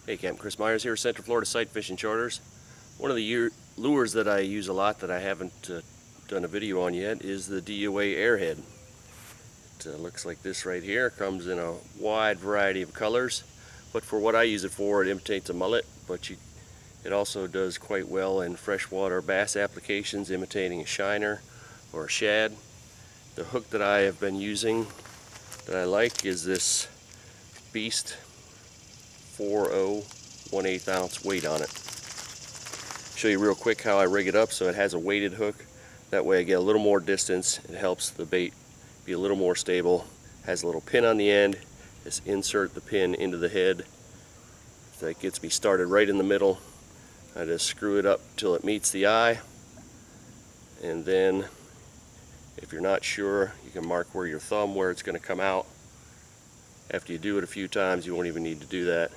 Hey, Capt. Chris Myers here, Central Florida Sight Fishing Charters. One of the lures that I use a lot that I haven't done a video on yet is the DOA Airhead. It looks like this right here. Comes in a wide variety of colors, but for what I use it for, it imitates a mullet, but it also does quite well in freshwater bass applications, imitating a shiner or a shad. The hook that I have been using that I like is this Beast 4.0 1/8 ounce weight on it. Show you real quick how I rig it up so it has a weighted hook. That way I get a little more distance. It helps the bait be a little more stable. Has a little pin on the end. Just insert the pin into the head. That gets me started right in the middle. I just screw it up till it meets the eye, and then if you're not sure, you can mark where your thumb where it's going to come out. After you do it a few times, you won't even need to do that.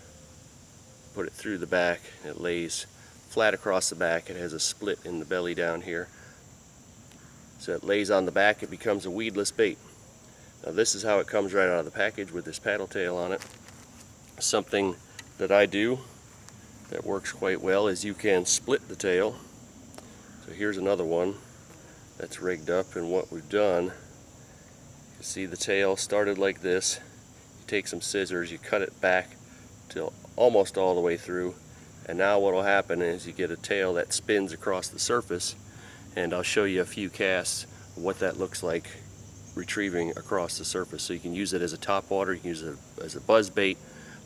Put it through the back. It lays flat across the back. It has a split in the belly down here. So it lays on the back. It becomes a weedless bait. Now this is how it comes right out of the package with this paddle tail on it. Something that I do that works quite well is you can split the tail. So here's another one that's rigged up, and what we've done, you see the tail started like this. You take some scissors, you cut it back till almost all the way through, and now what will happen is you get a tail that spins across the surface, and I'll show you a few casts of what that looks like retrieving across the surface. So you can use it as a topwater, you can use it as a buzz bait.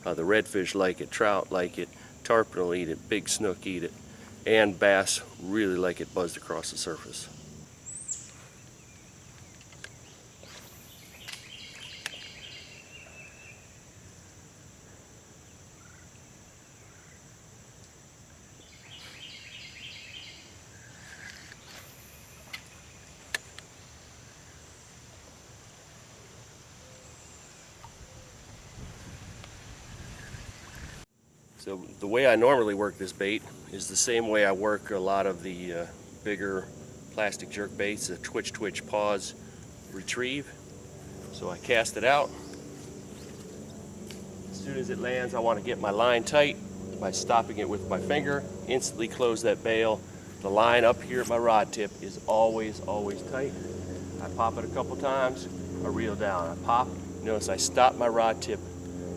The redfish like it, trout like it, tarpon will eat it, big snook eat it, and bass really like it buzzed across the surface. So the way I normally work this bait is the same way I work a lot of the bigger plastic jerk baits, the twitch, pause, retrieve. So I cast it out. As soon as it lands, I want to get my line tight by stopping it with my finger, instantly close that bail. The line up here at my rod tip is always tight. I pop it a couple times, I reel down. I pop, notice I stop my rod tip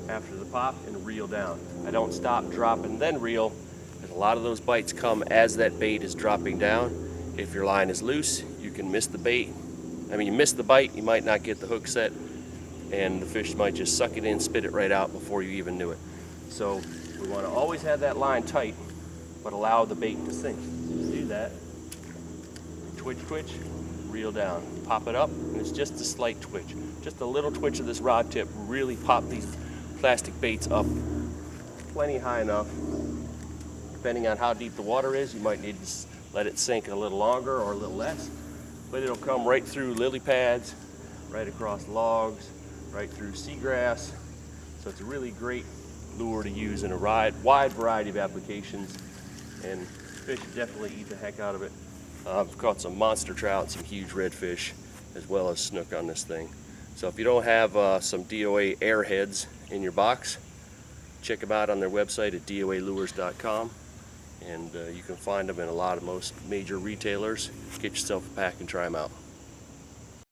after the pop and reel down. I don't stop, drop, and then reel, because a lot of those bites come as that bait is dropping down. If your line is loose, you can miss the bait. You miss the bite, you might not get the hook set, and the fish might just suck it in, spit it right out before you even knew it. So we want to always have that line tight, but allow the bait to sink. Do that. Twitch, reel down. Pop it up, and it's just a slight twitch. Just a little twitch of this rod tip really pop these plastic baits up plenty high enough. Depending on how deep the water is, you might need to let it sink a little longer or a little less, but it'll come right through lily pads, right across logs, right through seagrass. So it's a really great lure to use in a wide variety of applications, and fish definitely eat the heck out of it. I've caught some monster trout, some huge redfish, as well as snook on this thing. So if you don't have some DOA Airheads in your box, check them out on their website at DOALures.com, and you can find them in most major retailers. Get yourself a pack and try them out.